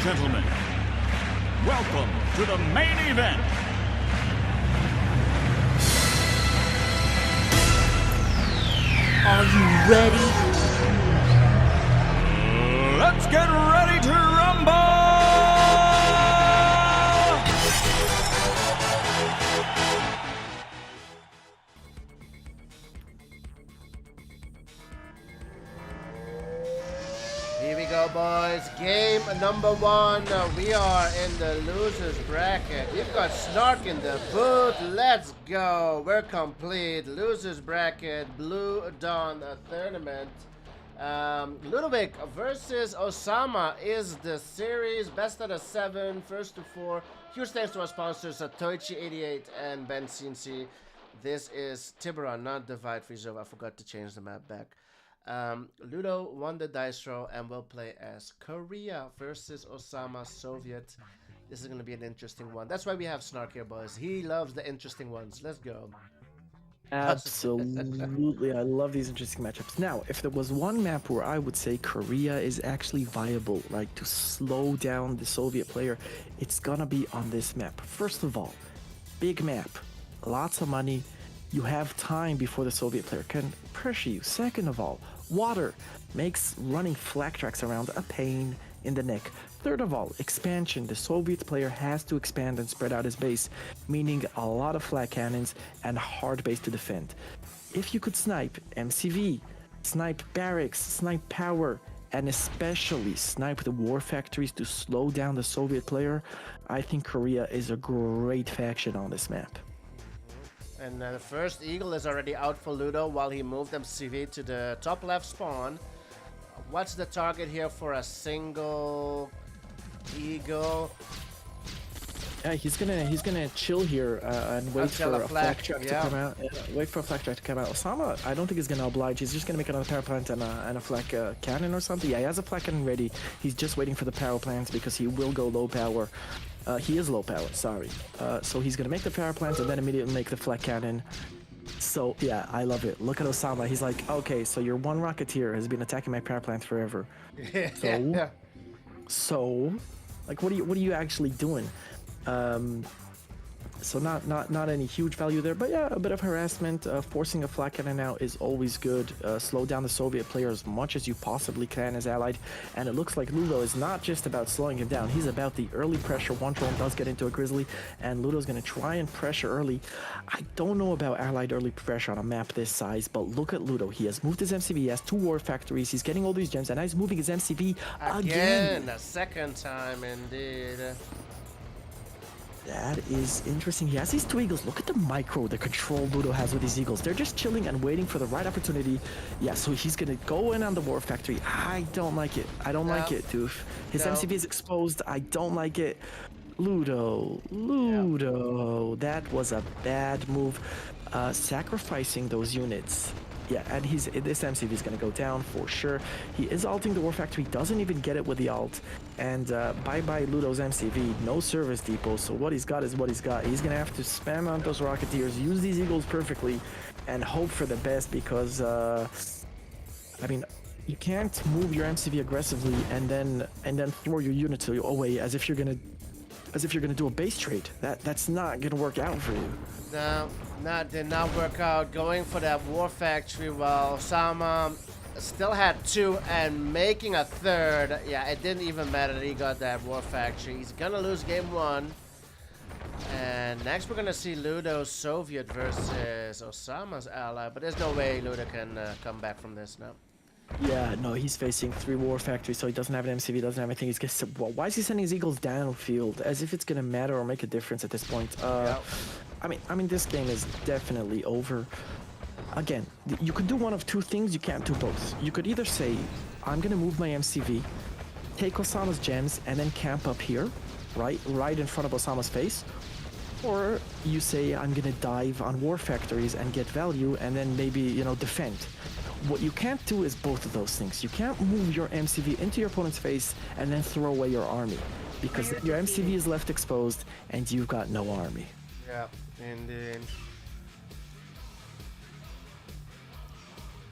gentlemen, welcome to the main event. Are you ready? Let's get ready to rumble! Here we go, boys. Game number one. We are in the losers bracket. We've got Snark in the booth. Let's go. We're complete. Losers bracket. Blue Dawn tournament. Lud0wig versus Ossama is the series. Best out of 7. First to 4. Huge thanks to our sponsors, Satoichi88 and Ben CNC. This is Tiburon, not Divide Free Zone. I forgot to change the map back. Ludo won the dice roll and will play as Korea versus Ossama Soviet. This is going to be an interesting one. That's why we have Snark here, boys. He loves the interesting ones. Let's go. Absolutely, I love these interesting matchups. Now, if there was one map where I would say Korea is actually viable, right, to slow down the Soviet player, it's gonna be on this map. First of all, big map, lots of money. You have time before the Soviet player can pressure you. Second of all, water makes running flak tracks around a pain in the neck. Third of all, expansion. The Soviet player has to expand and spread out his base, meaning a lot of flak cannons and hard base to defend. If you could snipe MCV, snipe barracks, snipe power, and especially snipe the war factories to slow down the Soviet player, I think Korea is a great faction on this map. And the first eagle is already out for Ludo while he moved MCV to the top left spawn. What's the target here for a single eagle? Yeah, he's gonna chill here and wait for a flak track to come out. Wait for a flak track to come out. Osama, I don't think he's gonna oblige. He's just gonna make another power plant and a flak cannon or something. Yeah, he has a flak cannon ready. He's just waiting for the power plants because he will go low power. He is low power, sorry. So he's gonna make the power plant and then immediately make the flak cannon. So yeah, I love it. Look at Ossama. He's like, okay, so your one rocketeer has been attacking my power plant forever. So, like, what are you actually doing? So not any huge value there, but yeah, a bit of harassment. Forcing a flak cannon out is always good. Slow down the Soviet player as much as you possibly can as allied. And it looks like Ludo is not just about slowing him down. He's about the early pressure. One drone does get into a grizzly, and Ludo's going to try and pressure early. I don't know about allied early pressure on a map this size, but look at Ludo. He has moved his MCV. He has 2 war factories. He's getting all these gems, and now he's moving his MCV again. A second time, indeed. That is interesting. He has these 2 eagles. Look at the micro, the control Ludo has with these eagles. They're just chilling and waiting for the right opportunity. Yeah, so he's going to go in on the war factory. I don't like it. I don't like it, Doof. His MCV is exposed. I don't like it. Ludo. That was a bad move. Sacrificing those units. Yeah, and this MCV is going to go down for sure. He is ulting the war factory, doesn't even get it with the ult. And bye-bye Ludo's MCV, no service depot. So what he's got is what he's got. He's going to have to spam on those rocketeers, use these eagles perfectly, and hope for the best because, I mean, you can't move your MCV aggressively and then throw your units away as if you're going to do a base trade. That's not going to work out for you. No, did not work out. Going for that war factory while Ossama still had 2 and making a 3rd. Yeah, it didn't even matter that he got that war factory. He's gonna lose game 1. And next we're gonna see Ludo Soviet versus Ossama's ally, but there's no way Ludo can come back from this now. Yeah, no, he's facing 3 war factories, so he doesn't have an MCV, doesn't have anything. Why is he sending his eagles downfield as if it's gonna matter or make a difference at this point? I mean, this game is definitely over. Again, you could do one of 2 things. You can't do both. You could either say, I'm gonna move my MCV, take Ossama's gems, and then camp up here, right in front of Ossama's face, or you say, I'm gonna dive on war factories and get value, and then maybe defend. What you can't do is both of those things. You can't move your MCV into your opponent's face and then throw away your army, because then your MCV is left exposed and you've got no army. Yeah, indeed.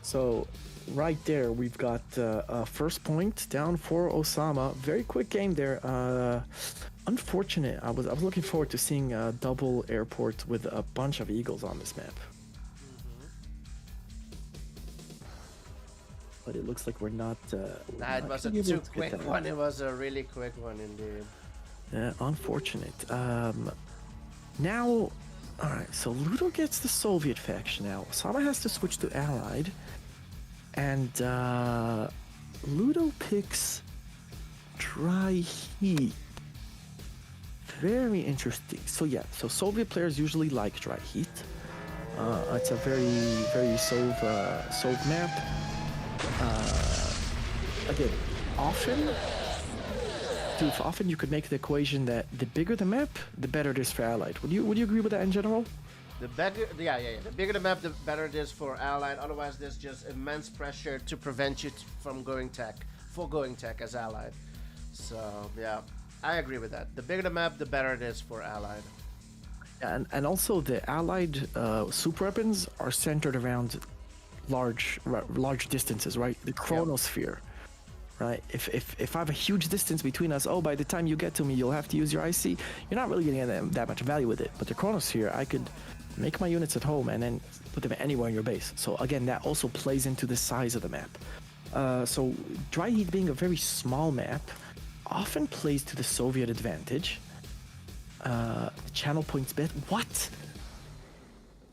So right there, we've got first point down for Ossama. Very quick game there. Unfortunate. I was looking forward to seeing a double airport with a bunch of eagles on this map. But it looks like we're not. Nah, it was a too quick one. It was a really quick one indeed. Unfortunate. Now, all right. So Ludo gets the Soviet faction now. Ossama has to switch to Allied, and Ludo picks Dry Heat. Very interesting. So yeah. So Soviet players usually like Dry Heat. It's a very Sov map. Again, often you could make the equation that the bigger the map, the better it is for Allied. Would you agree with that in general? The bigger, yeah. The bigger the map, the better it is for Allied. Otherwise, there's just immense pressure to prevent you from going tech as Allied. So yeah, I agree with that. The bigger the map, the better it is for Allied. And also the Allied super weapons are centered around large distances, right? The chronosphere, right? If I have a huge distance between us, by the time you get to me, you'll have to use your IC. You're not really getting that much value with it. But the chronosphere, I could make my units at home and then put them anywhere in your base. So again, that also plays into the size of the map. So Dry Heat being a very small map often plays to the Soviet advantage. Channel points bet. What?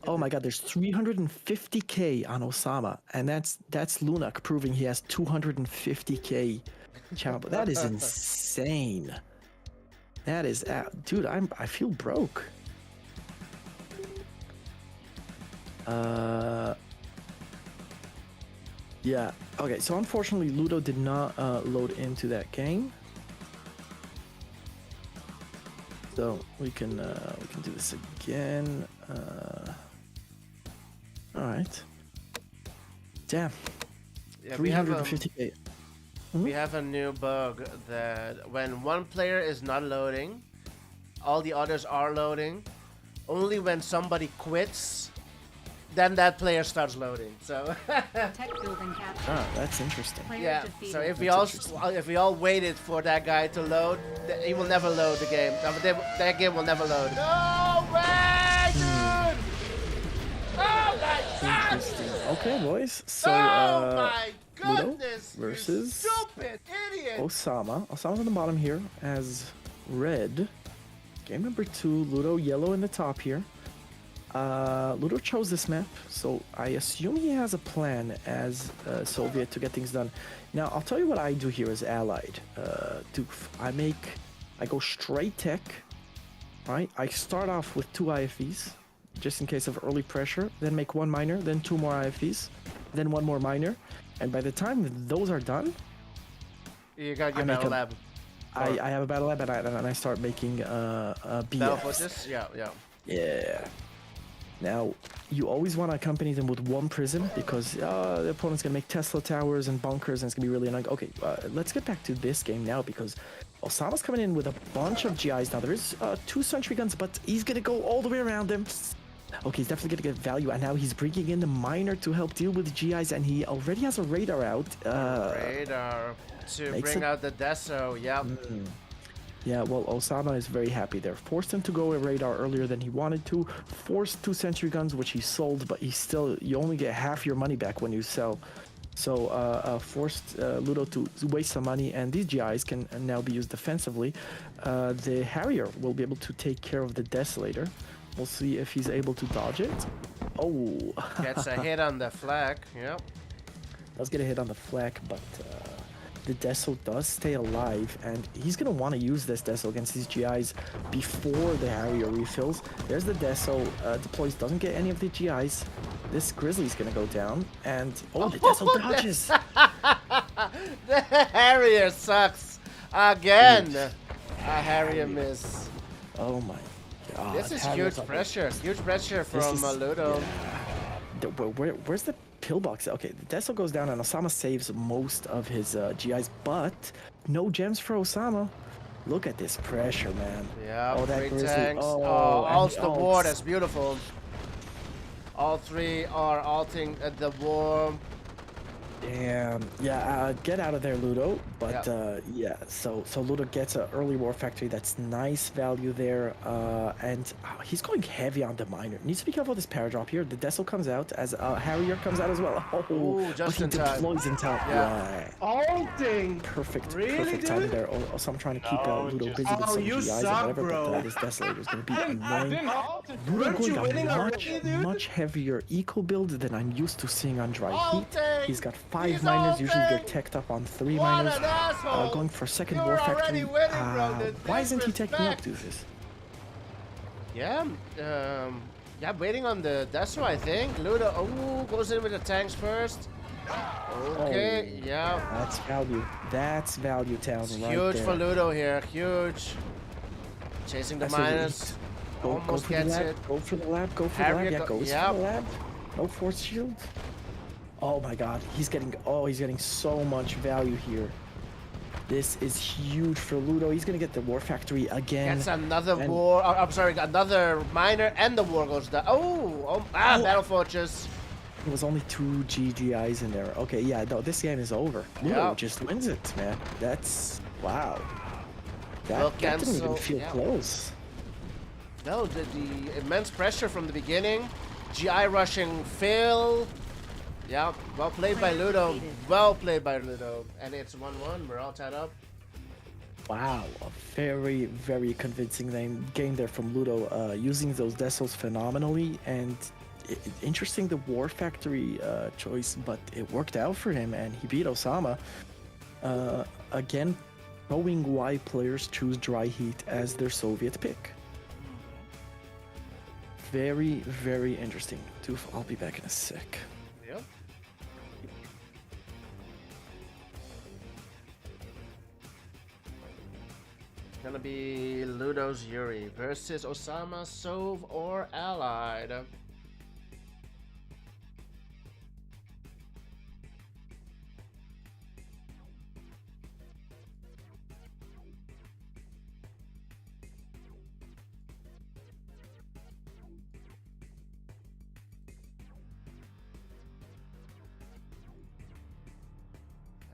Oh my god, there's 350k on Ossama, and that's Lud0wig proving he has 250k channel. That is insane. That is, dude, I feel broke. Yeah. Okay, so unfortunately, Ludo did not load into that game. So we can do this again. All right. Damn. Yeah, 350k. We have a new bug that when one player is not loading, all the others are loading. Only when somebody quits, then that player starts loading. So Tech building captured. Oh, that's interesting. Player yeah. defeated. So if we all waited for that guy to load, he will never load the game. That game will never load. No way, dude! Oh my god! Interesting. Okay, boys. So Oh my Ludo goodness! versus You stupid idiot! Ossama. Ossama's on the bottom here as red. Game number 2, Ludo yellow in the top here. Ludo chose this map, so I assume he has a plan as Soviet to get things done. Now, I'll tell you what I do here as Allied. I go straight tech, right? I start off with 2 IFVs, just in case of early pressure, then make 1 miner, then 2 more IFVs, then 1 more miner, and by the time those are done, You got your battle lab. I have a battle lab and I start making BFs. Battle fortress? Yeah. Yeah. Now, you always want to accompany them with 1 prism because the opponent's going to make Tesla towers and bunkers and it's going to be really annoying. Okay, let's get back to this game now because Ossama's coming in with a bunch of GIs. Now, there is 2 sentry guns, but he's going to go all the way around them. Okay, he's definitely going to get value, and now he's bringing in the miner to help deal with the GIs, and he already has a radar out. Radar to bring out the Deso, yeah. Yeah, well, Ossama is very happy there. Forced him to go with radar earlier than he wanted to. Forced 2 sentry guns, which he sold, but you only get half your money back when you sell. So forced Ludo to waste some money, and these GIs can now be used defensively. The Harrier will be able to take care of the Desolator. We'll see if he's able to dodge it. Oh! Gets a hit on the flag, yep. Does get a hit on the flak, but the Deso does stay alive, and he's going to want to use this Deso against these GIs before the Harrier refills. There's the Deso, deploys, doesn't get any of the GIs. This Grizzly's going to go down, and the Deso dodges! The Harrier sucks again! A Harrier miss. Oh my god. This is huge pressure. Huge pressure from Ludo. Yeah. Where's the pillbox? Okay, the Deso goes down and Ossama saves most of his GIs, but no gems for Ossama. Look at this pressure, man. Yeah, that 3 Grizzly. tanks. Ults the war, that's beautiful. All 3 are ulting at the war. Damn. Yeah, get out of there, Ludo. But Yeah. yeah, so Ludo gets an early war factory. That's nice value there. And he's going heavy on the miner. Needs to be careful of this paradrop here. The Dessel comes out as Harrier comes out as well. Oh, Ooh, but just he in time. deploys in time. Yeah. Yeah. Ulting. Perfect, Really, perfect timing dude? there. Also, I'm trying to keep No, Ludo just- busy with Oh, some you GIs and suck, whatever, but bro. this Desolator is going to be I annoying. didn't alter. Ludo Weren't you going winning a already, dude? much heavier eco build than I'm used to seeing on dry heat. Ulting. He's got 5 He's miners. Usually they're ulting. teched up on 3 What miners. an asshole. Going for second You war were factory. already winning, bro. The Why isn't he taking up, disrespect. Doofus? Yeah, yeah, waiting on the Deso, I think. Ludo, oh, goes in with the tanks first. Okay, Oh, yeah. That's value. That's value town It's right huge there. for Ludo here, huge. Chasing the That's what it miners. is. Go Almost for the gets lab. it. Go for the lab. Go for the Harrier lab. Yeah, go- goes yep. for the lab. No force shield. Oh my god, he's getting so much value here. This is huge for Ludo. He's gonna get the war factory again. Gets another And- war. I'm sorry, another miner, and the war goes down. Battle Fortress. There was only 2 GGIs in there. Okay, yeah, no, this game is over. Ludo Yeah. just wins it, man. That's wow. Well, That didn't even cancel, feel yeah. close. No, the immense pressure from the beginning. GI rushing Phil. Yeah, well played by Ludo. Well played by Ludo. And it's 1-1. We're all tied up. Wow, a very, very convincing game there from Ludo, using those Dessels phenomenally, and interesting the War Factory choice, but it worked out for him, and he beat Ossama. Again, showing why players choose Dry Heat as their Soviet pick. Very, very interesting. Doof, I'll be back in a sec. Yep. Gonna be Ludo's Yuri versus Ossama, Sov, or Allied.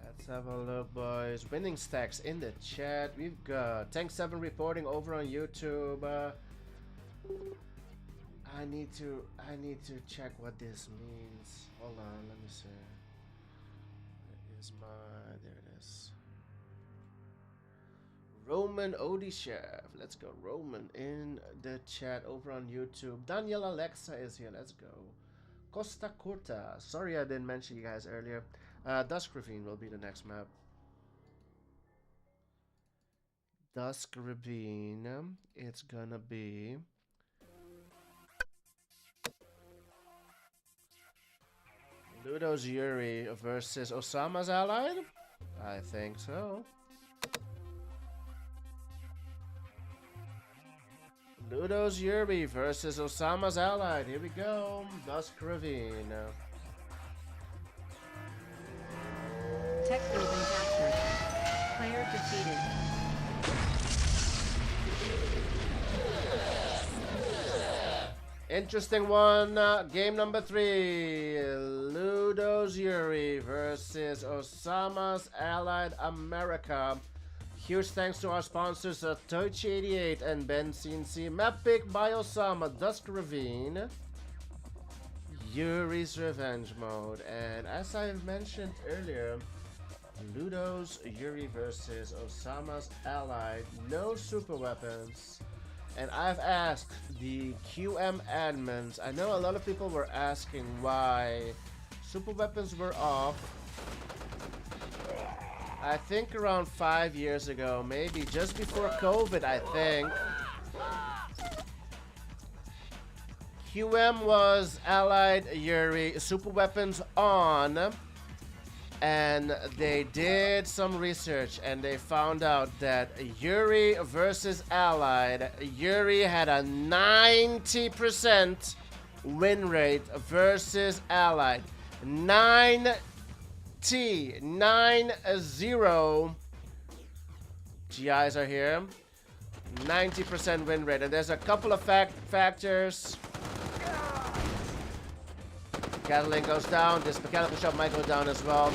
Let's have a look, boys. Winning stacks in the chat. We've got Tank7 reporting over on YouTube. I need to check what this means. Hold on, let me see. There it is. Roman Odishev. Let's go. Roman in the chat over on YouTube. Daniel Alexa is here. Let's go. Costa Curta. Sorry I didn't mention you guys earlier. Dusk Ravine will be the next map. Dusk Ravine. It's gonna be Ludo's Yuri versus Ossama's Allied? I think so. Ludo's Yuri versus Ossama's Allied. Here we go. Dusk Ravine. Tech building captured. Player defeated. Interesting one. Game number 3. Ludo's Yuri versus Ossama's Allied America. Huge thanks to our sponsors Toichi88 and Benzine C. Map pick by Ossama, Dusk Ravine. Yuri's Revenge mode. And as I mentioned earlier, Ludo's Yuri versus Ossama's Allied. No super weapons. And I've asked the QM admins, I know a lot of people were asking why super weapons were off. I think around 5 years ago, maybe just before COVID, I think. QM was Allied Yuri, super weapons on. And they did some research and they found out that Yuri versus Allied, Yuri had a 90% win rate versus Allied. 9-0. GIs are here. 90% win rate. And there's a couple of factors. Gatling goes down. This mechanical shop might go down as well.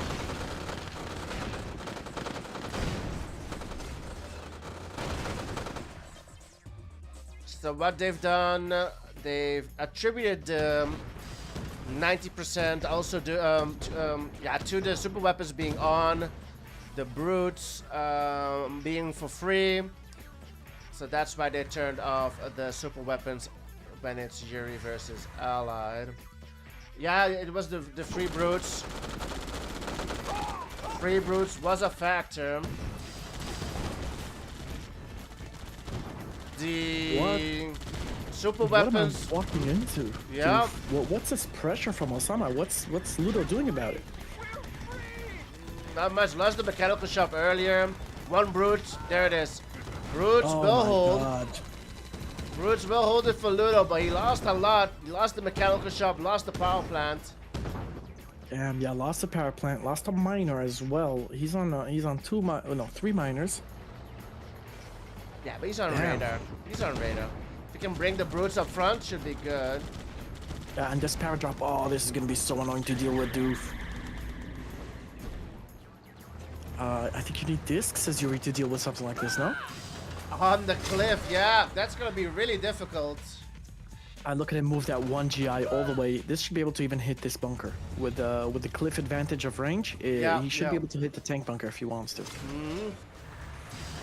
So what they've done, they've attributed 90% also to the super weapons being on, the brutes being for free. So that's why they turned off the super weapons when it's Yuri versus Allied. Yeah, it was the free brutes. Free brutes was a factor. The super weapons. What am I walking into? Yeah. Dude, what's this pressure from Ossama? What's Ludo doing about it? Not much. Lost the mechanical shop earlier. One brute. There it is. Brutes Oh will my hold. God. Brutes will hold it for Ludo, but he lost a lot. He lost the mechanical shop, lost the power plant. Damn, yeah, lost a power plant, lost a miner as well. He's on 3 miners. Yeah, but he's on Damn. radar. He's on radar. If he can bring the brutes up front, should be good. Yeah, and this power drop, oh, this is gonna be so annoying to deal with, dude. I think you need discs as Yuri to deal with something like this, no? On the cliff, yeah, that's gonna be really difficult. I look at him move that 1 GI all the way. This should be able to even hit this bunker with the cliff advantage of range. He should be able to hit the tank bunker if he wants to.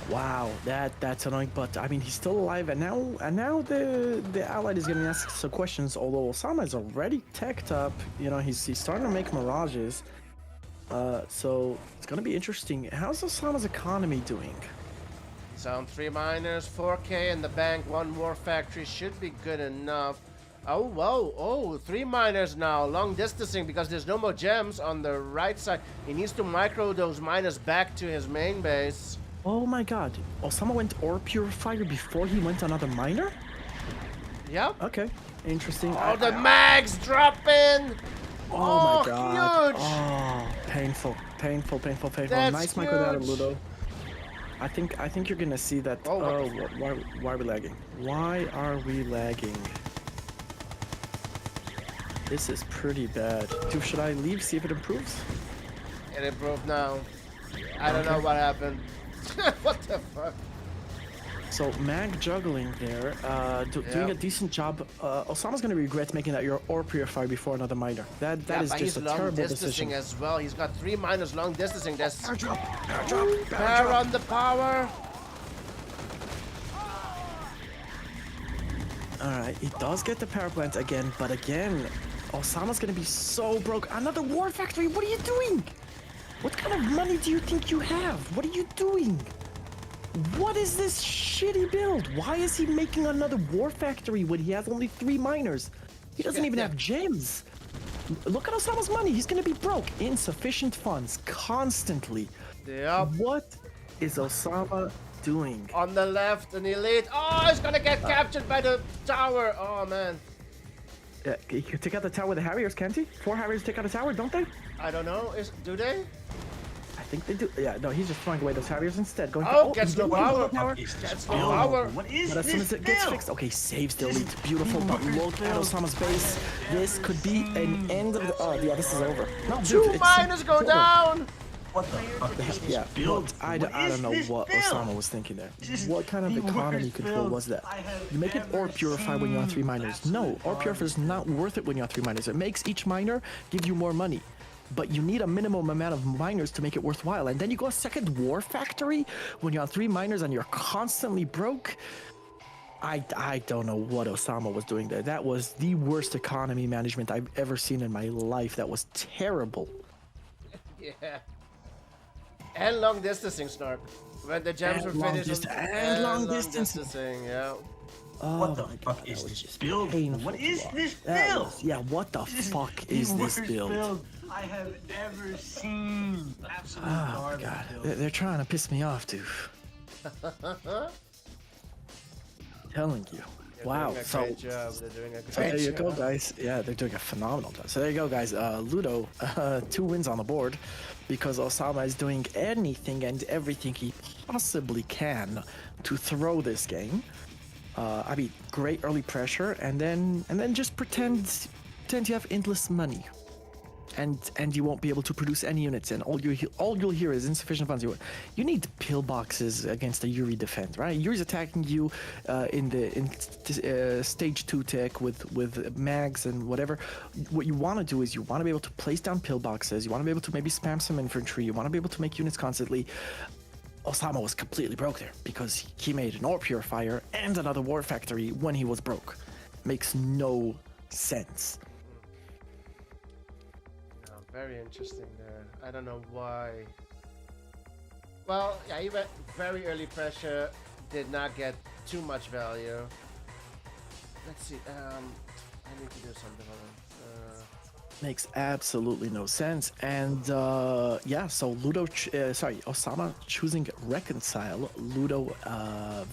Wow, that's annoying. But I mean, he's still alive, and now the Allied is getting asked some questions. Although Ossama is already teched up, you know, he's starting to make mirages. So it's gonna be interesting. How's Ossama's economy doing? He's on 3 miners, 4K in the bank, 1 war factory should be good enough. Oh, whoa, oh, 3 miners now, long distancing because there's no more gems on the right side. He needs to micro those miners back to his main base. Oh my God, Ossama went ore purifier before he went another miner? Yep. Okay, interesting. Oh, the mags dropping! Oh my God. Huge! Oh, painful. That's Nice micro data, huge. Ludo. I think you're gonna see that. Oh, Oh, why are we lagging? Why are we lagging? This is pretty bad. Dude, should I leave, see if it improves? It improved now. I don't know what happened. What the fuck? So mag juggling there, doing a decent job. Osama's gonna regret making that your ore purifier before another miner. That is but just a he's long terrible distancing decision. as well. He's got 3 miners long distancing. That's Power drop. power on the power. Alright, he does get the power plant again, but again, Osama's gonna be so broke. Another war factory, what are you doing? What kind of money do you think you have? What are you doing? What is this shitty build? Why is he making another war factory when he has only 3 miners? He doesn't even have gems. Look at Osama's money. He's gonna be broke. Insufficient funds constantly. Yep. What is Ossama doing? On the left, an elite. Oh, he's gonna get captured by the tower. Oh man. He could take out the tower with the Harriers, can't he? 4 Harriers take out a tower, don't they? I don't know. Do they? I think they do. Yeah, no, he's just throwing away those Harriers instead. Going Gets no power. Gets no power. What is But as soon as it gets fixed, okay, saves the elite. Beautiful, but look at Osama's base. This could be an end of the. Oh, yeah, this is over. No, dude, 2 it's miners go over. down. What the fuck is Yeah, this build? I don't know what Ossama was thinking there. What kind of economy control was that? You make it ore purify when you're on 3 miners. No, ore purify is not worth it when you're on 3 miners. It makes each miner give you more money. But you need a minimum amount of miners to make it worthwhile. And then you go a second war factory when you're on 3 miners and you're constantly broke. I don't know what Ossama was doing there. That was the worst economy management I've ever seen in my life. That was terrible. Yeah. And long distancing, Snark. When the gems And were long finished. and long distancing. distancing, yeah. Oh What the my fuck God, is that was this just build? painful What to is watch. this That build? was- yeah, what the fuck is the this worst build? I have ever seen. Absolute Oh my garbage God, build. they're trying to piss me off, dude. Telling you. Wow. Doing a So great job. They're doing a so great there you job. go, guys. Yeah, they're doing a phenomenal job. So there you go, guys. Ludo, 2 wins on the board because Ossama is doing anything and everything he possibly can to throw this game. I mean, great early pressure, and then just pretend you have endless money. and you won't be able to produce any units, and all you'll hear is insufficient funds. You need pillboxes against a Yuri defense, right? Yuri's attacking you in stage 2 tech with mags and whatever. What you want to do is you want to be able to place down pillboxes. You want to be able to maybe spam some infantry. You want to be able to make units constantly. Ossama was completely broke there because he made an ore purifier and another war factory when he was broke. Makes no sense. Very interesting there. I don't know why. Well, yeah, even very early pressure did not get too much value. Let's see. I need to do something on it. Makes absolutely no sense. And yeah, so Ossama choosing reconcile, Ludo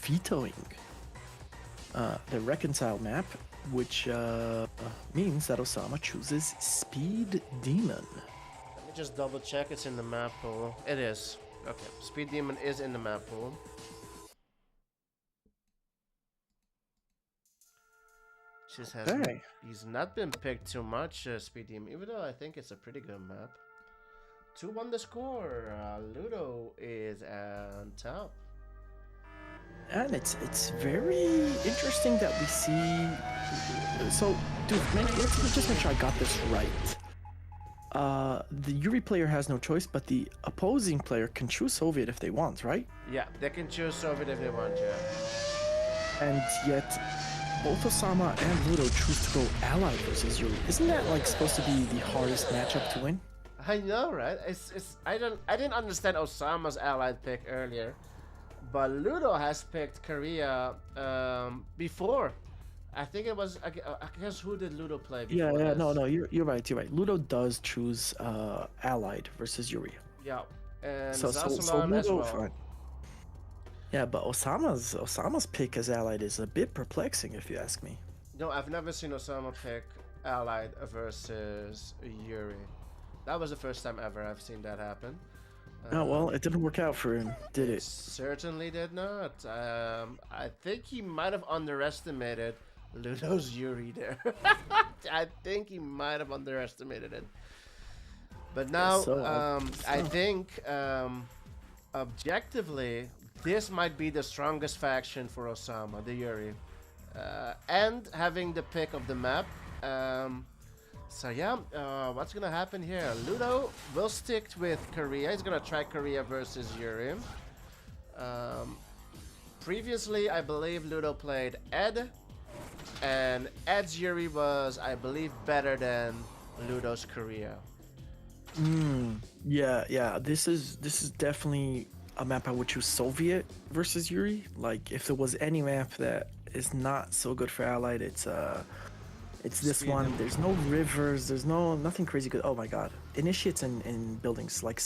vetoing the reconcile map, which means that Ossama chooses Speed Demon. Let me just double check it's in the map pool. It is. Okay, Speed Demon is in the map pool. Just has he's not been picked too much, Speed Demon, even though I think it's a pretty good map. 2-1 the score. Ludo is on top. And it's very interesting that we see. So, dude, let's just make sure I got this right. The Yuri player has no choice, but the opposing player can choose Soviet if they want, right? Yeah, they can choose Soviet if they want, yeah. And yet, both Ossama and Ludo choose to go ally versus Yuri. Isn't that like supposed to be the hardest matchup to win? I know, right? I didn't understand Osama's allied pick earlier. But Ludo has picked Korea before. I think it was. I guess who did Ludo play before? Yeah. No. You're right. Ludo does choose allied versus Yuri. Yeah, and so Ludo, as well. Fine. Yeah, but Osama's pick as allied is a bit perplexing, if you ask me. No, I've never seen Ossama pick allied versus Yuri. That was the first time ever I've seen that happen. Oh, well, it didn't work out for him, did it? Certainly did not. I think he might have underestimated Ludo's Yuri there. I think he might have underestimated it. But now, I think, objectively, this might be the strongest faction for Ossama, the Yuri. And having the pick of the map. So yeah, what's gonna happen here? Ludo will stick with Korea. He's gonna try Korea versus Yuri. Previously, I believe Ludo played Ed, and Ed's Yuri was, I believe, better than Ludo's Korea. Yeah. This is definitely a map I would choose Soviet versus Yuri. Like, if there was any map that is not so good for allied, it's this one. There's no rivers. There's nothing crazy good. Oh my god. Initiates in buildings. Like,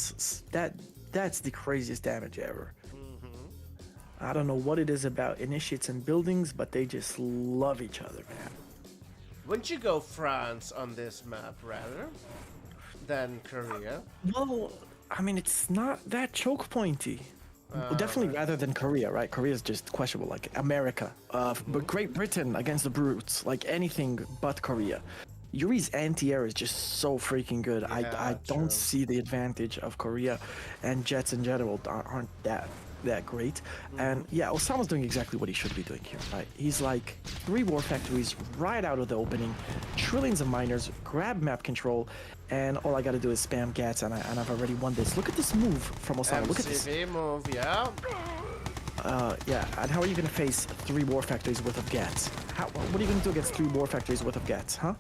that's the craziest damage ever. I don't know what it is about initiates and buildings, but they just love each other, man. Wouldn't you go France on this map rather than Korea? Well, I mean, it's not that choke pointy. Definitely rather than Korea, right? Korea is just questionable, like America. But Great Britain against the brutes, like anything but Korea. Yuri's anti-air is just so freaking good. Yeah, I don't see the advantage of Korea, and jets in general aren't that great. And yeah, Osama's doing exactly what he should be doing here, right? He's like 3 war factories right out of the opening, trillions of miners, grab map control, and all I gotta do is spam gats, and I've already won this. Look at this move from Ossama. Look at this. Move, yeah. Yeah, and how are you gonna face 3 war factories worth of gats? What are you gonna do against 3 war factories worth of gats, huh?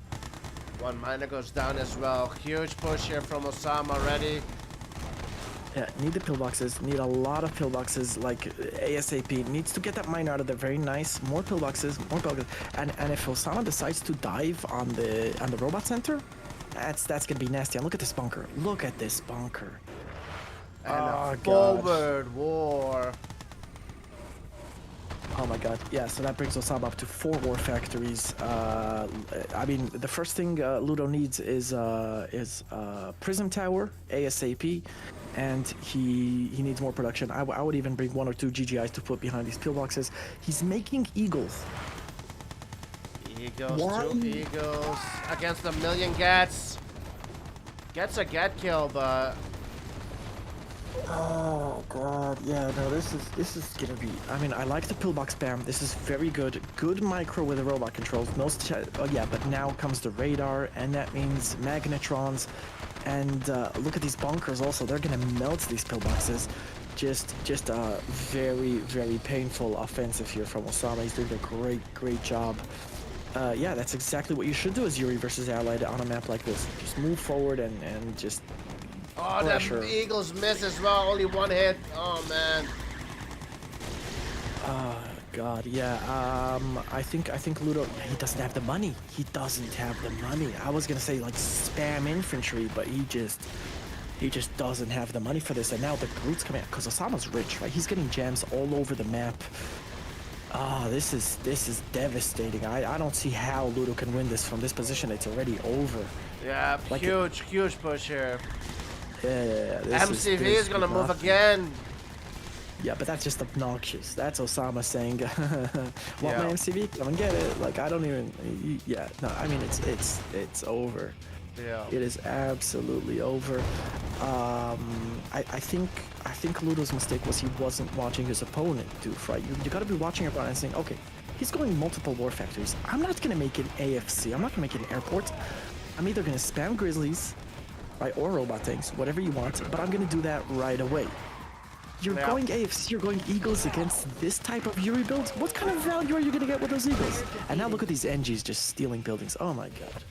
1 miner goes down as well. Huge push here from Ossama already. Yeah, need the pillboxes, need a lot of pillboxes, like ASAP. Needs to get that mine out of there. Very nice. More pillboxes, and if Ossama decides to dive on the robot center, that's gonna be nasty. And look at this bunker. Look at this bunker. And a forward war. Oh my god. Yeah, so that brings Ossama up to 4 war factories. I mean, the first thing Ludo needs is Prism Tower ASAP, and he needs more production. I would even bring 1 or 2 GGIs to put behind these pillboxes. He's making eagles. Eagles, 2 eagles against 1,000,000 gats. Gets a get kill, but Oh god, yeah, no, this is gonna be. I mean, I like the pillbox spam. This is very good. Good micro with the robot controls. Oh yeah, but now comes the radar, and that means magnetrons. And look at these bunkers. Also, they're gonna melt these pillboxes. Just a very painful offensive here from Ossama. He's doing a great job. Yeah, that's exactly what you should do as Yuri versus Allied on a map like this. Just move forward and just. oh, Pressure. the Eagles miss as well. Only one hit. Oh man. God, yeah. I think Ludo. He doesn't have the money. He doesn't have the money. I was gonna say like spam infantry, but he just doesn't have the money for this. And now the Groot's coming out because Osama's rich, right? He's getting gems all over the map. Ah, this is devastating. I don't see how Ludo can win this from this position. It's already over. Yeah, Like huge push here. Yeah, MCV is gonna move again. Yeah, but that's just obnoxious. That's Osama saying, "Want Yeah. my MCV? Come and get it." Like I don't even. Yeah, no. I mean, it's over. Yeah. It is absolutely over. I think Ludo's mistake was he wasn't watching his opponent, dude. Right? You got to be watching your opponent and saying, "Okay, he's going multiple war factories. I'm not gonna make an AFC. I'm not gonna make an airport. I'm either gonna spam grizzlies, right, or robot tanks, whatever you want. But I'm gonna do that right away." You're Yeah. going AFC, you're going Eagles against this type of Yuri build? What kind of value are you going to get with those Eagles? And now look at these NGs just stealing buildings. Oh my god.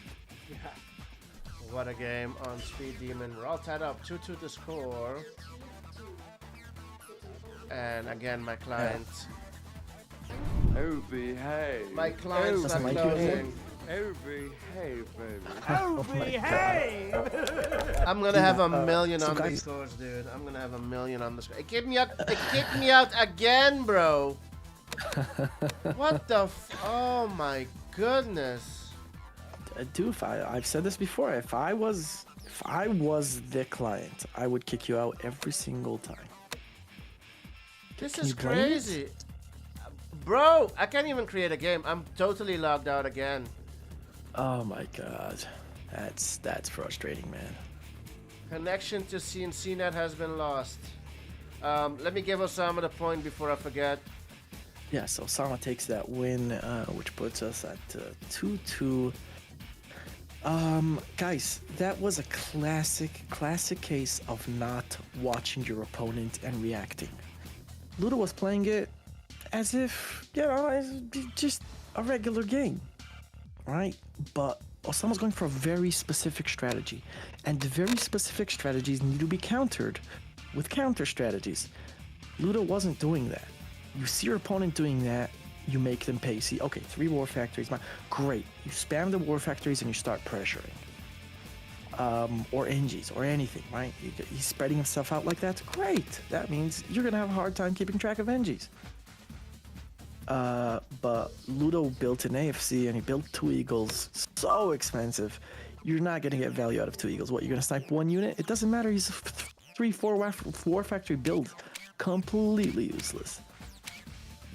What a game on Speed Demon. We're all tied up. 2-2 to score. And again, my client. Oh, behave. My client's Doesn't not like you anymore? closing. Oh, behave, baby. Oh, behave! I'm gonna have a million So on guys- these scores, dude. I'm gonna have a million on the score. It kicked me out. It kicked me out again, bro. What the? Oh my goodness. Dude, I've said this before. If I was the client, I would kick you out every single time. This Can is you blame it? crazy. Bro, I can't even create a game. I'm totally logged out again. Oh my god. That's frustrating, man. Connection to CNCnet has been lost. Let me give Ossama the point before I forget. Yeah, so Sama takes that win, which puts us at 2-2. Guys, that was a classic case of not watching your opponent and reacting. Ludo was playing it as if, you know, it's just a regular game, right? But Osama's going for a very specific strategy, and the very specific strategies need to be countered with counter strategies. Ludo wasn't doing that. You see your opponent doing that, you make them pay. See, okay, 3 war factories, great. You spam the war factories and you start pressuring. Or NGs, or anything, right? He's spreading himself out like that, great. That means you're gonna have a hard time keeping track of NGs. But Ludo built an AFC and he built 2 Eagles, so expensive. You're not gonna get value out of 2 Eagles. What, you're gonna snipe 1 unit? It doesn't matter, he's a 3-4 war factory build. Completely useless.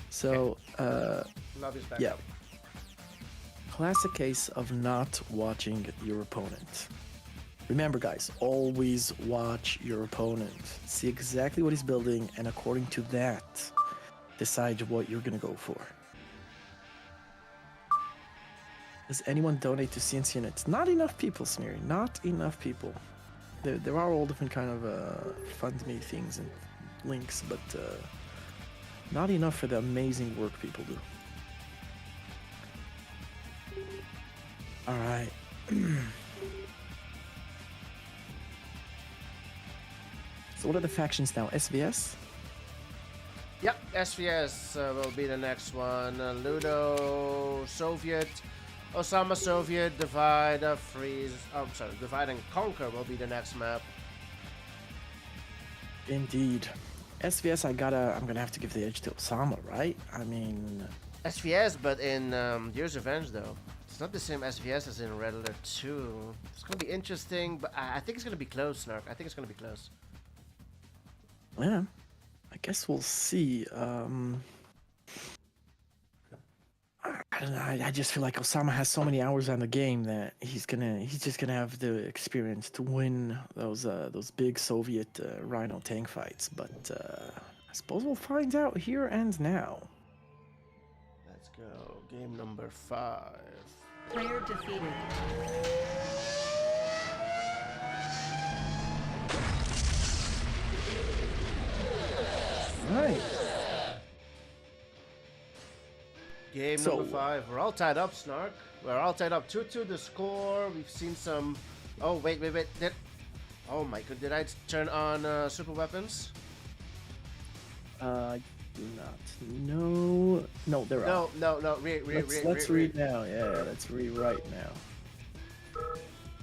So, Love is back. yeah. Classic case of not watching your opponent. Remember, guys, always watch your opponent. See exactly what he's building, and according to that, decide what you're gonna go for. Does anyone donate to CNC Units? Not enough people, Smeary. Not enough people. There are all different kind of fund me things and links, but not enough for the amazing work people do. All right. So what are the factions now? SVS? Yep, SVS will be the next one. Ludo, Soviet, Ossama, Soviet, Divide, Freeze. Oh, sorry, Divide and Conquer will be the next map. Indeed. SVS, I'm gonna have to give the edge to Ossama, right? I mean, SVS, but in Year's Revenge, though. It's not the same SVS as in Red Alert 2. It's gonna be interesting, but I think it's gonna be close, Snark. I think it's gonna be close. yeah, I guess we'll see. I don't know. I just feel like Osama has so many hours on the game that he's just gonna have the experience to win those big Soviet Rhino tank fights. But I suppose we'll find out here and now. Let's go. Game number 5. Player defeated. Right. Game So- number 5. We're all tied up, Snark. We're all tied up. 2-2 the score. We've seen some. Oh wait. Oh my god! Did I turn on super weapons? I do not know. No, they're No, off. no, no. Let's read now. Yeah, let's rewrite now.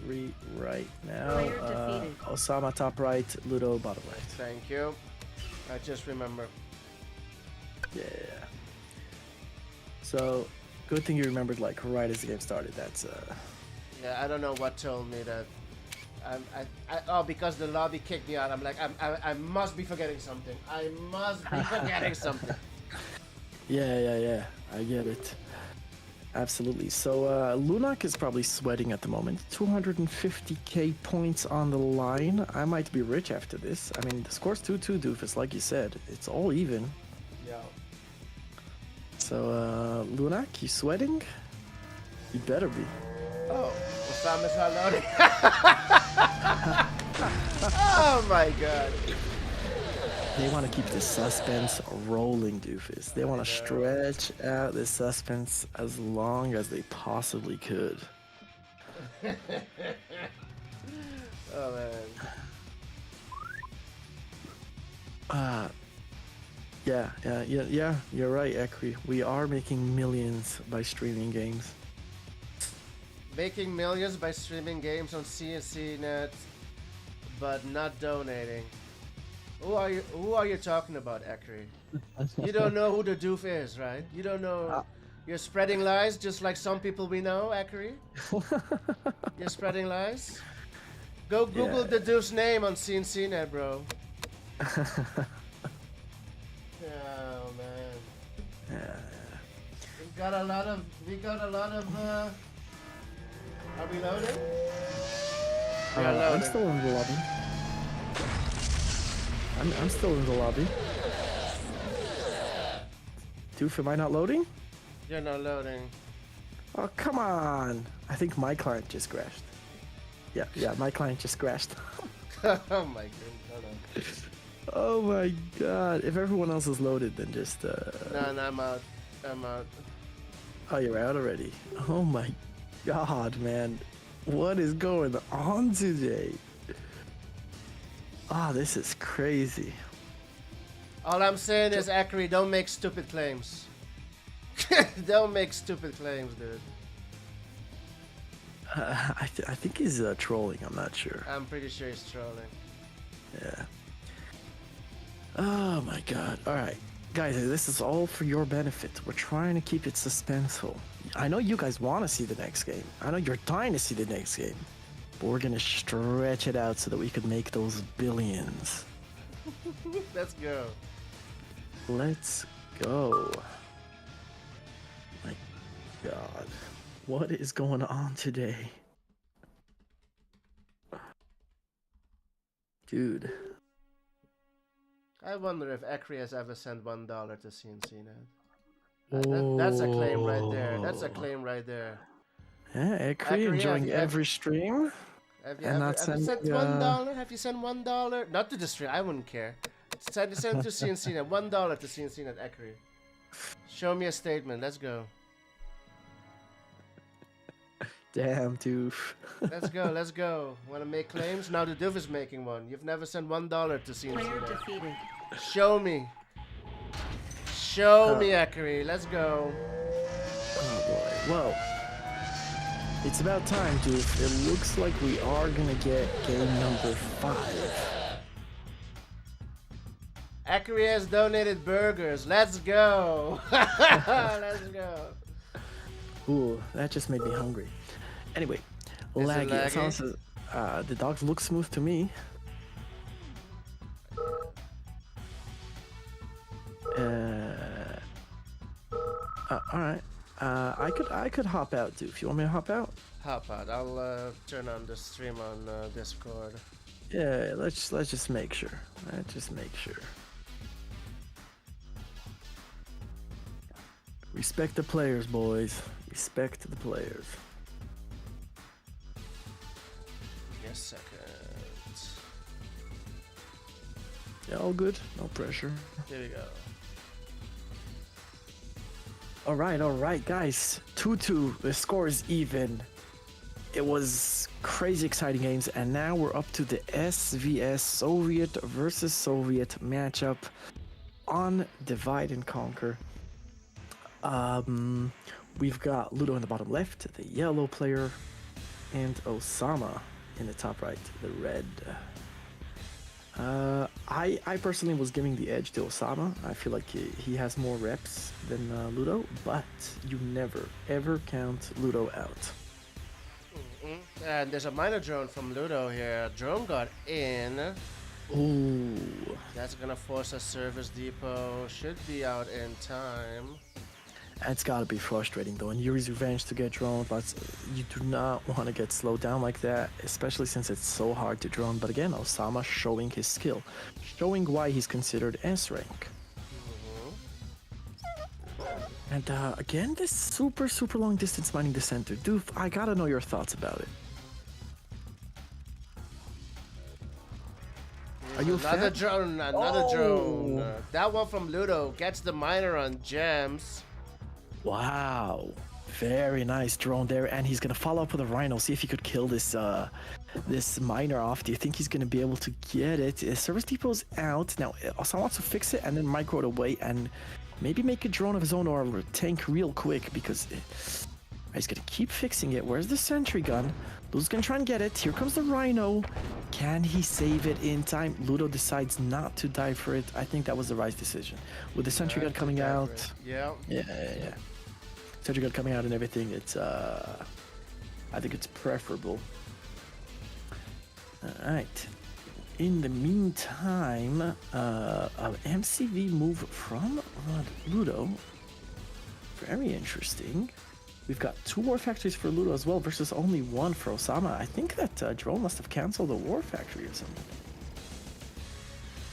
Rewrite now. Player defeated. Ossama top right, Ludo bottom right. Thank you. I just remember. Yeah. So, good thing you remembered like right as the game started. That's Yeah, I don't know what told me that. Oh, because the lobby kicked me out. I'm like, I must be forgetting something. I must be forgetting something. Yeah. I get it. Absolutely. So, Lunak is probably sweating at the moment. 250k points on the line. I might be rich after this. I mean, the score's 2-2, Doofus, like you said. It's all even. Yeah. So, Lunak, you sweating? You better be. Oh, Osama's not loading. Oh my god. They want to keep the suspense rolling, Doofus. They want to stretch out the suspense as long as they possibly could. Oh man. Yeah, you're right, Ekri. We are making millions by streaming games. Making millions by streaming games on CNC Net, but not donating. Who are you talking about, Ekri? You don't know who the doof is, right? You don't know. You're spreading lies just like some people we know, Ekri. You're spreading lies. Go Google the doof's name on CNC Net, bro. Oh man. Yeah. We got a lot of. Are we loading? We are I'm loading. still in the lobby. I'm still in the lobby. Doof, am I not loading? You're not loading. Oh, come on. I think my client just crashed. Yeah, my client just crashed. Oh my goodness. Hold on. Oh my god. If everyone else is loaded, then just, No, I'm out. I'm out. Oh, you're out already. Oh my god, man. What is going on today? Ah, this is crazy. All I'm saying is, Akri, don't make stupid claims. Don't make stupid claims, dude. I think he's trolling. I'm not sure. I'm pretty sure he's trolling. Yeah. Oh my god. Alright. Guys, this is all for your benefit. We're trying to keep it suspenseful. I know you guys want to see the next game. I know you're dying to see the next game. But we're gonna stretch it out so that we could make those billions. Let's go. Let's go. My god. What is going on today? Dude. I wonder if Akri has ever sent $1 to CNC Net. That's a claim right there. That's a claim right there. Yeah, Akri, Ekri enjoying every stream. Have you, And ever, not have you sent sending, $1? Have you sent $1? Not to the stream. I wouldn't care. Send to CNC Net. $1 to CNC Net, Akri. Show me a statement. Let's go. Damn, Doof. Let's go. Let's go. Want to make claims? Now the Doof is making one. You've never sent $1 to CNC Player Net. defeated. Show me. Show me, Akri. Let's go. Oh boy. Well, it's about time, Doof. It looks like we are gonna get game number 5. Akri has donated burgers. Let's go. Let's go. Ooh, that just made me hungry. Anyway, Is it laggy. laggy? Sounds the dogs look smooth to me. All right. I could hop out, dude. If you want me to hop out? Hop out. I'll turn on the stream on Discord. Yeah, let's just make sure. Let's just make sure. Respect the players, boys. Respect the players. Yes, second. Yeah, all good. No pressure. Here we go. All right, guys. 2-2. The score is even. It was crazy exciting games, and now we're up to the SVS Soviet versus Soviet matchup on Divide and Conquer. We've got Ludo in the bottom left, the yellow player, and Ossama in the top right, the red. I personally was giving the edge to Ossama. I feel like he has more reps than Ludo, but you never ever count Ludo out. And there's a minor drone from Ludo here. Drone got in. Ooh. That's gonna force a service depot. Should be out in time. It's gotta be frustrating though, and Yuri's revenge to get droned, but you do not want to get slowed down like that, especially since it's so hard to drone. But again, Ossama showing his skill, showing why he's considered S rank. And again, this super long distance mining the center. Doof, I gotta know your thoughts about it. Are you a Another fan? drone, another drone. That one from Ludo gets the miner on gems. Wow, very nice drone there, and he's gonna follow up with a rhino. See if he could kill this this miner off. Do you think he's gonna be able to get it? Service depot's out now. Ossama wants to fix it and then micro it away and maybe make a drone of his own or a tank real quick because he's gonna keep fixing it. Where's the sentry gun? Ludo's gonna try and get it. Here comes the rhino. Can he save it in time? Ludo decides not to die for it. I think that was the right decision. With the sentry gun coming out. Yeah. Yeah. Sentry gun coming out and everything, it's I think it's preferable. Alright. In the meantime, an MCV move from Ludo. Very interesting. We've got 2 war factories for Ludo as well versus only 1 for Ossama. I think that drone must have canceled the war factory or something.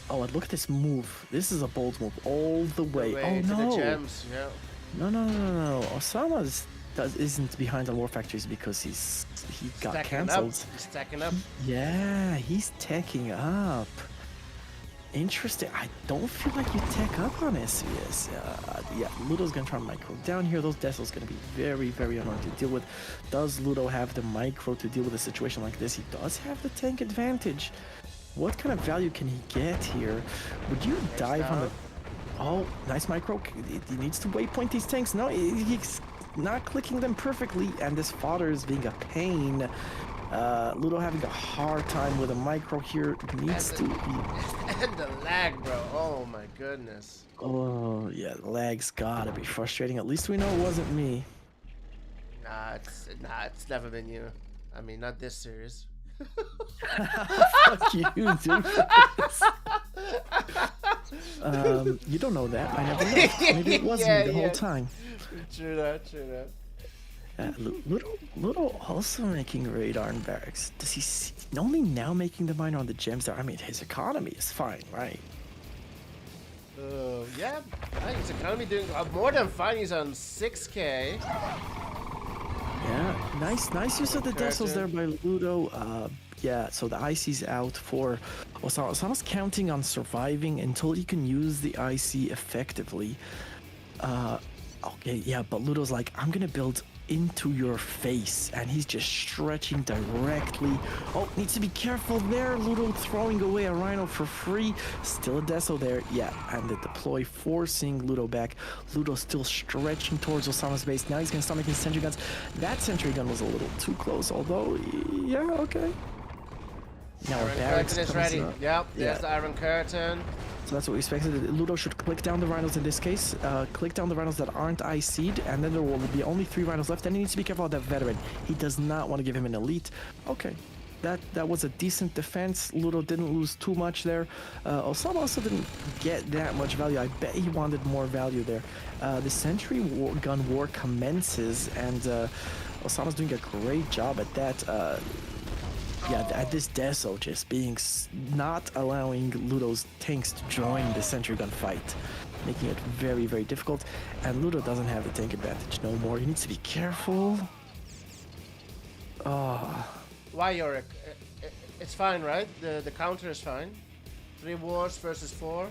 Oh, and look at this move. This is a bold move all the way. Oh to no. the gems, yeah. No. Ossama isn't behind on war factories because he got Stacking cancelled. up. He's stacking up. Yeah, he's teching up. Interesting. I don't feel like you tech up on SVS. Yeah, Ludo's gonna try to micro down here. Those Decels gonna be very annoying to deal with. Does Ludo have the micro to deal with a situation like this? He does have the tank advantage. What kind of value can he get here? Would you dive on the... Oh, nice micro. He needs to waypoint these tanks. No, he's not clicking them perfectly, and this fodder is being a pain. Ludo having a hard time with a micro here. Needs to be... And the lag, bro. Oh my goodness. Oh, yeah, the lag's gotta be frustrating. At least we know it wasn't me. Nah, it's never been you. I mean, not this series. Fuck you, dude. You don't know that. I never know. Maybe it was me the whole time. True that. Ludo also making radar in barracks. Does he see, only now making the miner on the gems there? I mean, his economy is fine, right? Yeah, I think his economy doing more than fine. He's on 6K. Yeah, nice use of the Decels there by Ludo. Yeah, so the IC's out for Ossama. Osama's counting on surviving until he can use the IC effectively. Okay, yeah, but Ludo's like, I'm gonna build into your face, and he's just stretching directly. Oh, needs to be careful there. Ludo throwing away a rhino for free. Still a Decel there. Yeah, and the deploy forcing Ludo back. Ludo still stretching towards Osama's base. Now he's gonna start making sentry guns. That sentry gun was a little too close, although, yeah, okay. Now our barracks is ready. up. Yep, there's the iron curtain. So that's what we expected. Ludo should click down the rhinos in this case. Click down the rhinos that aren't IC'd, and then there will be only 3 rhinos left. And he needs to be careful of that veteran. He does not want to give him an elite. Okay. that was a decent defense. Ludo didn't lose too much there. Ossama also didn't get that much value. I bet he wanted more value there. The Sentry gun war commences, and Osama's doing a great job at that. Yeah, at this Deso just being not allowing Ludo's tanks to join the sentry gun fight, making it very, very difficult. And Ludo doesn't have the tank advantage no more. He needs to be careful. Oh. Why, Yorick? It's fine, right? The counter is fine. 3 wars versus 4.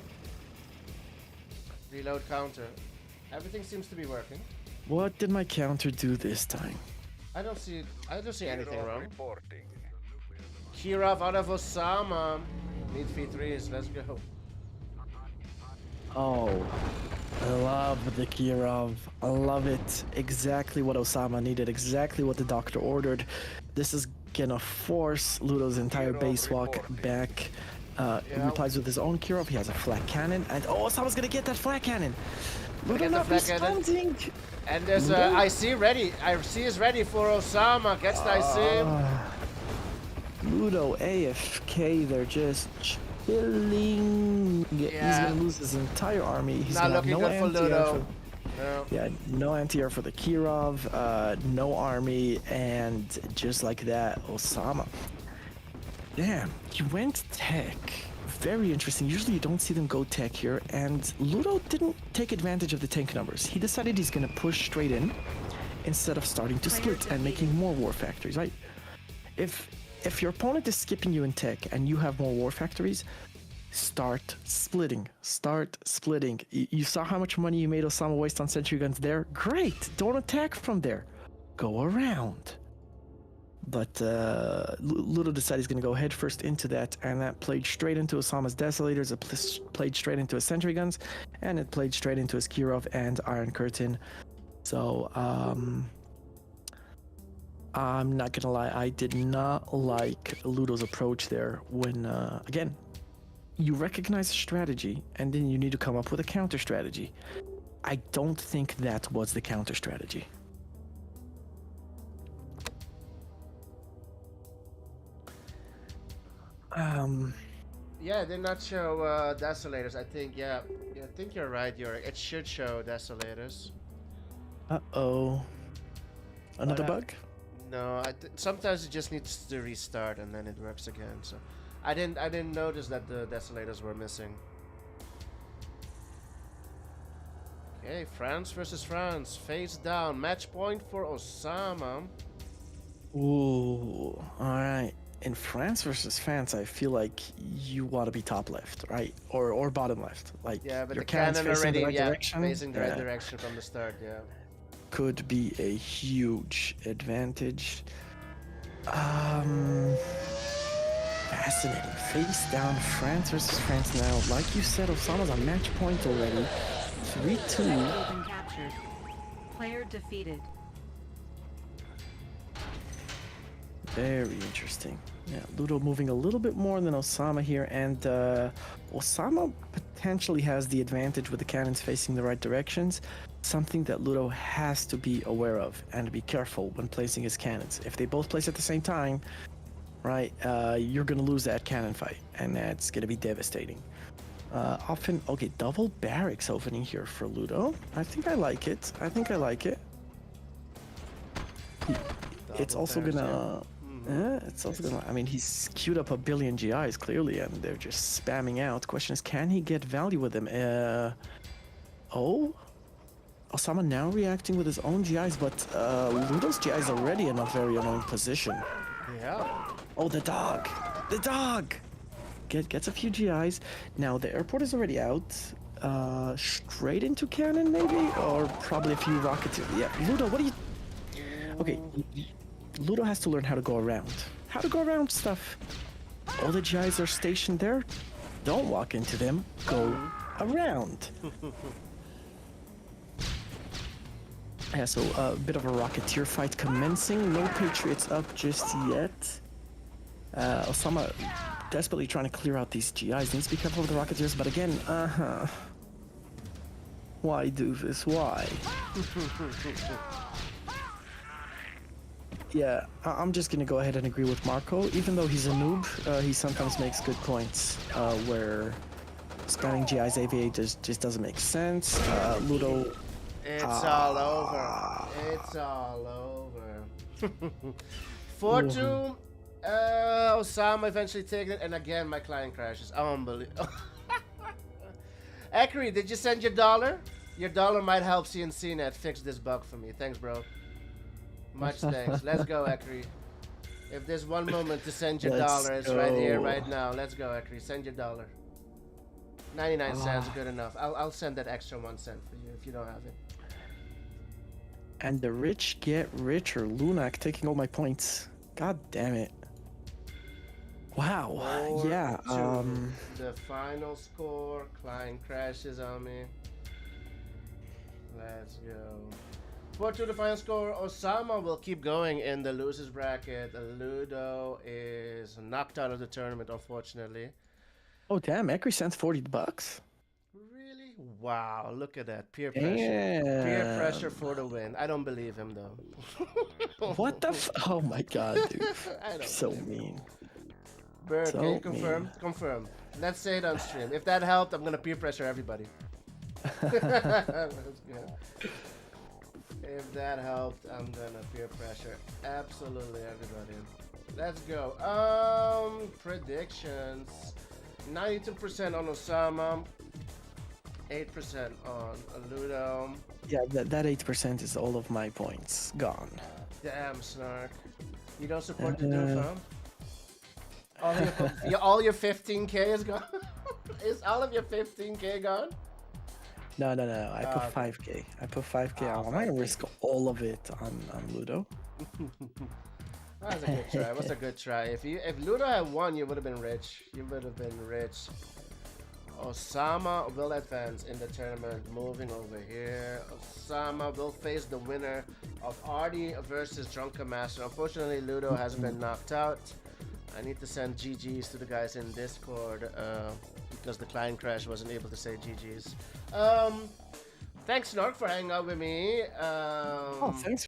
Reload counter. Everything seems to be working. What did my counter do this time? I don't see anything wrong. Kirov out of Ossama. Need V3s, let's go. Oh, I love the Kirov. I love it. Exactly what Ossama needed, exactly what the doctor ordered. This is gonna force Ludo's entire base walk back. He replies with his own Kirov. He has a flat cannon, and Osama's gonna get that flat cannon. Ludo not responding. And there's IC ready. IC is ready for Ossama. Gets the IC. Ludo AFK, they're just chilling. He's gonna lose his entire army. He's not looking good for Ludo. No. Yeah, no anti-air for the Kirov, no army, and just like that, Ossama. Damn, he went tech. Very interesting. Usually you don't see them go tech here, and Ludo didn't take advantage of the tank numbers. He decided he's gonna push straight in instead of starting to split and making more war factories, right? If your opponent is skipping you in tech and you have more war factories, start splitting. Start splitting. You saw how much money you made Ossama waste on sentry guns there? Great! Don't attack from there. Go around. But Ludo decided he's going to go head first into that, and that played straight into Ossama's Desolators, it played straight into his sentry guns, and it played straight into his Kirov and Iron Curtain. So, I'm not gonna lie, I did not like Ludo's approach there when, again, you recognize a strategy and then you need to come up with a counter strategy. I don't think that was the counter strategy. Yeah, it did not show Desolators. I think, I think you're right, Yorick. It should show Desolators. Uh-oh. Another bug? No, sometimes it just needs to restart and then it works again. So, I didn't notice that the Desolators were missing. Okay, France versus France, face down, match point for Ossama. Ooh, all right. In France versus France, I feel like you want to be top left, right, or bottom left. Like but your the cannon already, the right direction. facing the right direction from the start. Yeah. Could be a huge advantage. Fascinating. Face down, France versus France now. Like you said, Osama's on match point already. 3-2. Been captured. Player defeated. Very interesting. Yeah, Ludo moving a little bit more than Ossama here, and Ossama potentially has the advantage with the cannons facing the right directions. Something that Ludo has to be aware of and be careful when placing his cannons. If they both place at the same time, right, you're gonna lose that cannon fight, and that's gonna be devastating. Okay, double barracks opening here for Ludo. I think I like it. It's also gonna... it's also gonna... I mean, he's queued up a billion GIs, clearly, and they're just spamming out. Question is, can he get value with them? Ossama now reacting with his own GIs, but Ludo's GI is already in a very annoying position. Yeah. Oh, the dog! The dog! Gets a few GIs. Now, the airport is already out. Straight into cannon, maybe? Or probably a few rockets. Yeah, Ludo, what do you... Okay, Ludo has to learn how to go around. How to go around stuff. All the GIs are stationed there. Don't walk into them. Go around. Yeah, so a bit of a Rocketeer fight commencing. No Patriots up just yet. Ossama desperately trying to clear out these GIs. Needs to be careful with the Rocketeers, but again, why do this? Why? Yeah, I'm just gonna go ahead and agree with Marco. Even though he's a noob, he sometimes makes good points where spamming GI's AVA just doesn't make sense. Ludo. It's all over. It's all over. 4-2. Ossama eventually taking it, and again my client crashes. Unbelievable. Akri, did you send your dollar? Your dollar might help CNCnet fix this bug for me. Thanks, bro. Much thanks. Let's go, Akri. If there's one moment to send your dollar, it's right here, right now. Let's go, Akri. Send your dollar. 99 cents, good enough. I'll send that extra 1 cent for you if you don't have it. And the rich get richer. Lunak taking all my points. God damn it. Wow. 4-2. Yeah. The final score. Klein crashes on me. Let's go. 4-2 the final score. Ossama will keep going in the losers bracket. Ludo is knocked out of the tournament, unfortunately. Oh damn! Ekri sent $40. Really? Wow! Look at that peer pressure. Peer pressure for the win. I don't believe him though. What the? Oh my god, dude! I don't So believe him. mean. Bird, So can you confirm? mean. Confirm. Let's say it on stream. If that helped, I'm gonna peer pressure everybody. That's good. If that helped, I'm gonna peer pressure absolutely everybody. Let's go. Predictions. 92% on Ossama, 8% on Ludo. Yeah, that 8% is all of my points gone. Damn, Snark. You don't support the dude, huh? All your 15k is gone? Is all of your 15k gone? No. I put 5k. I put 5k. I'm not gonna risk all of it on Ludo. That was a good try. It was a good try. If Ludo had won, you would have been rich. You would have been rich. Ossama will advance in the tournament. Moving over here. Ossama will face the winner of Artie versus Drunken Master. Unfortunately, Ludo has been knocked out. I need to send GGs to the guys in Discord because the client crash wasn't able to say GGs. Thanks, Snark, for hanging out with me. Oh, thanks